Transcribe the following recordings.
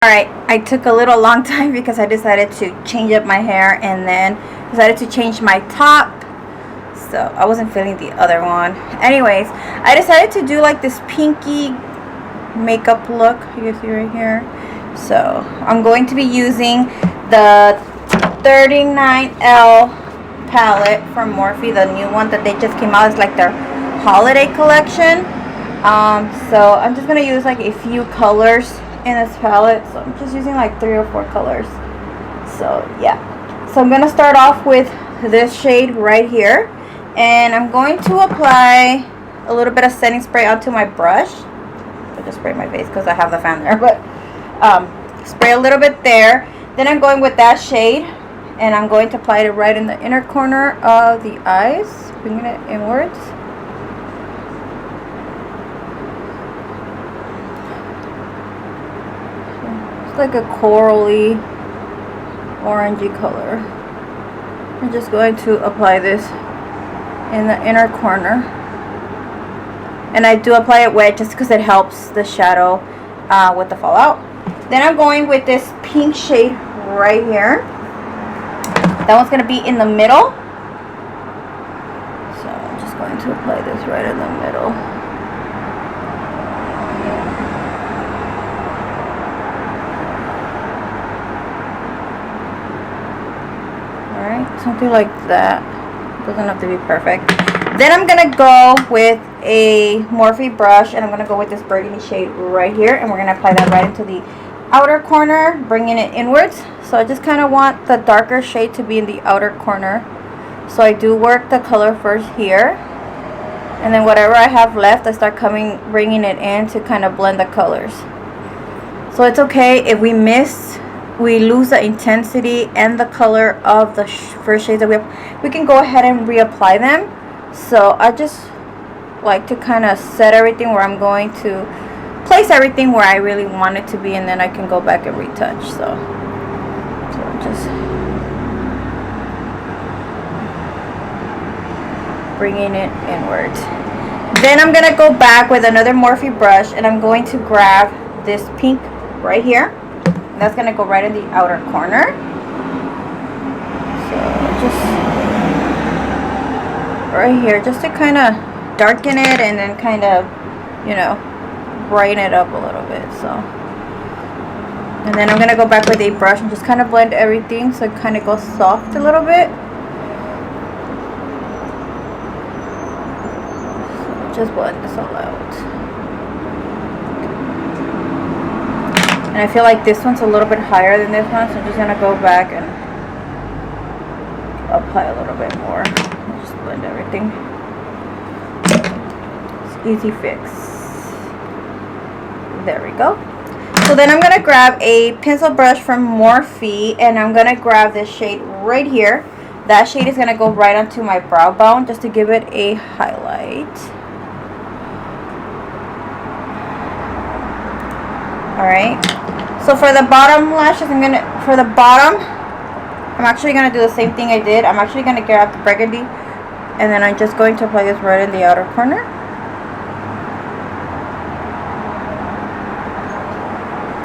Alright, I took a little long time because I decided to change up my hair and then decided to change my top. So I wasn't feeling the other one. Anyways, I decided to do like this pinky makeup look. You can see right here. So I'm going to be using the 39L palette from Morphe, the new one that they just came out. It's like their holiday collection. So I'm just going to use like a few colors in this palette, so I'm just using like 3 or 4 colors. So yeah, so I'm gonna start off with this shade right here, and I'm going to apply a little bit of setting spray onto my brush. I just spray my face because I have the fan there, but spray a little bit there. Then I'm going with that shade, and I'm going to apply it right in the inner corner of the eyes, bringing it inwards. Like a corally orangey color. I'm just going to apply this in the inner corner, and I do apply it wet just because it helps the shadow with the fallout. Then I'm going with this pink shade right here. That one's going to be in the middle, so I'm just going to apply this right in the middle. Something like that. Doesn't have to be perfect. Then I'm gonna go with a Morphe brush, and I'm gonna go with this burgundy shade right here, and we're gonna apply that right into the outer corner, bringing it inwards. So I just kind of want the darker shade to be in the outer corner. So I do work the color first here, and then whatever I have left, I start bringing it in to kind of blend the colors. So it's okay if we lose the intensity and the color of the first shades that we can go ahead and reapply them. So I just like to kind of set everything where I'm going to place everything where I really want it to be, and then I can go back and retouch. So just bringing it inwards. Then I'm gonna go back with another Morphe brush, and I'm going to grab this pink right here. That's gonna go right in the outer corner. So just right here, just to kind of darken it and then kind of, you know, brighten it up a little bit. So, and then I'm gonna go back with a brush and just kind of blend everything so it kind of goes soft a little bit. So just blend this all out. And I feel like this one's a little bit higher than this one, so I'm just going to go back and apply a little bit more. Just blend everything. It's easy fix. There we go. So then I'm going to grab a pencil brush from Morphe, and I'm going to grab this shade right here. That shade is going to go right onto my brow bone just to give it a highlight. Alright, so for the bottom lashes, I'm actually gonna do the same thing I did. I'm actually gonna grab the burgundy, and then I'm just going to apply this right in the outer corner.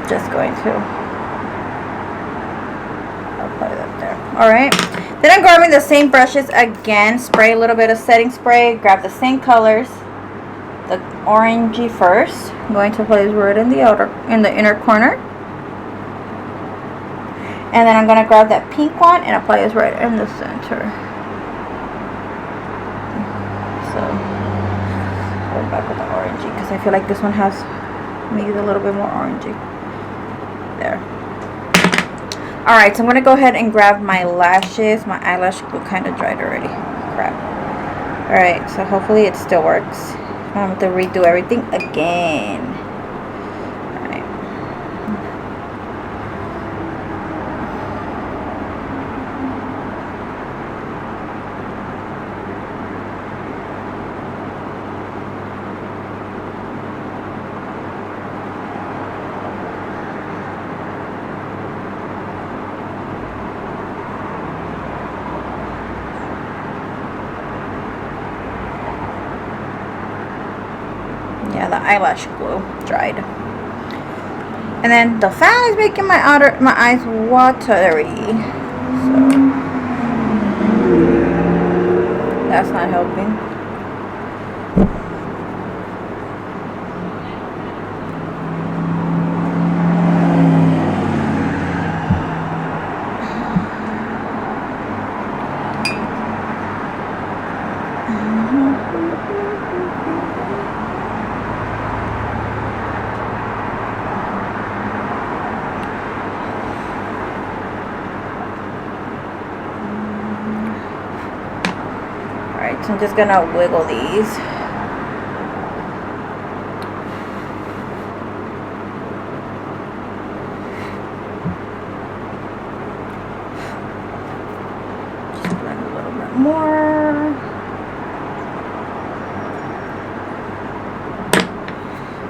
Just going to apply that there. Alright, then I'm grabbing the same brushes again, spray a little bit of setting spray, grab the same colors. The orangey first. I'm going to apply this right in the inner corner, and then I'm going to grab that pink one and apply this right in the center. So going back with the orangey because I feel like this one has maybe a little bit more orangey. There. Alright, so I'm going to go ahead and grab my lashes. My eyelash glue kind of dried already. Crap. Alright, so hopefully it still works. I have to redo everything again. Alright. Yeah, the eyelash glue dried. And then the fan is making my eyes watery. So that's not helping. So I'm just gonna wiggle these. Just blend a little bit more.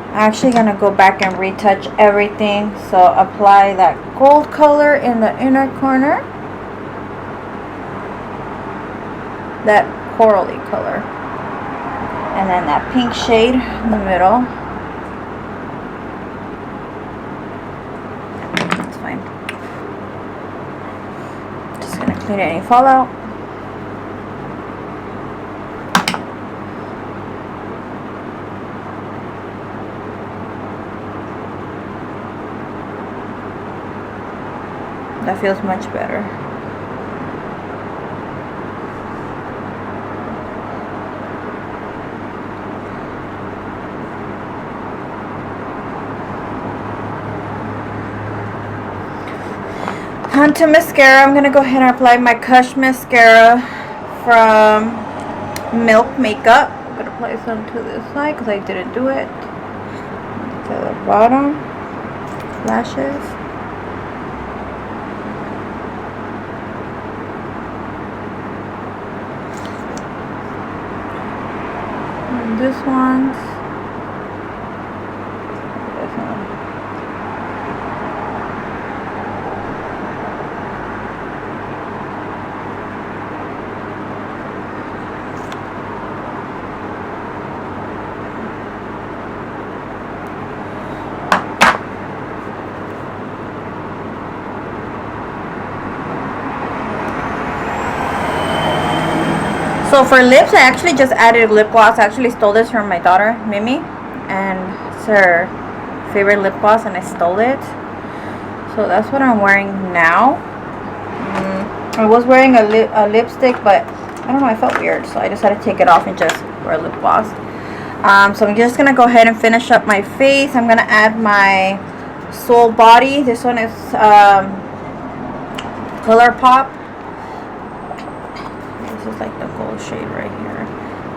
I'm actually gonna go back and retouch everything. So apply that gold color in the inner corner. That corally color, and then that pink shade in the middle. That's fine. Just gonna clean any fallout. That feels much better. Onto mascara, I'm going to go ahead and apply my Kush mascara from Milk Makeup. I'm going to apply some to this side because I didn't do it. To the bottom, lashes. And this one's. This one. So for lips, I actually just added lip gloss. I actually stole this from my daughter, Mimi. And it's her favorite lip gloss, and I stole it. So that's what I'm wearing now. I was wearing a lipstick, but I don't know, I felt weird. So I decided to take it off and just wear lip gloss. So I'm just going to go ahead and finish up my face. I'm going to add my Soul Body. This one is Color Pop. This is like the gold shade right here.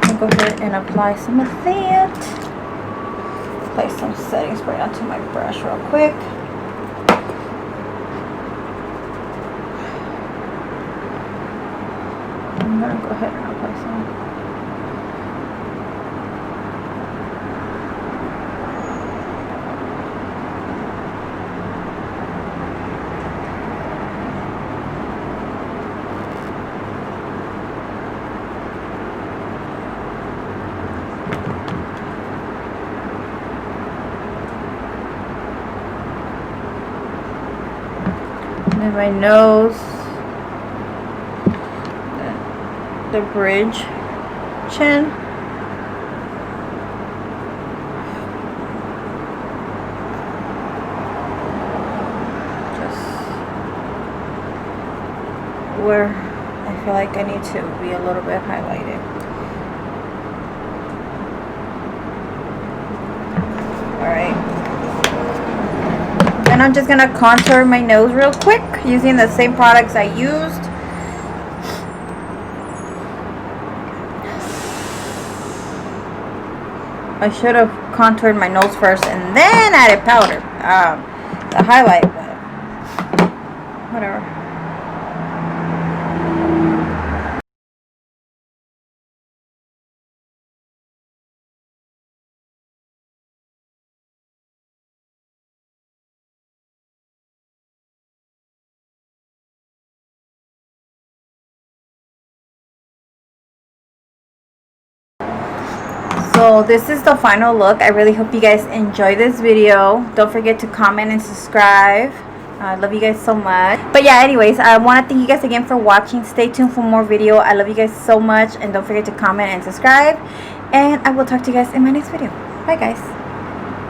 I'm going to go ahead and apply some of that. Apply some setting spray onto my brush real quick. I'm going to go ahead and apply some. And then my nose, the bridge, chin. Just where I feel like I need to be a little bit highlighted. Alright. Then I'm just going to contour my nose real quick using the same products I used. I should have contoured my nose first and then added powder, the highlight, but whatever. So this is the final look. I really hope you guys enjoy this video. Don't forget to comment and subscribe. I love you guys so much. But yeah, anyways, I want to thank you guys again for watching. Stay tuned for more video. I love you guys so much, and don't forget to comment and subscribe, and I will talk to you guys in my next video. Bye guys.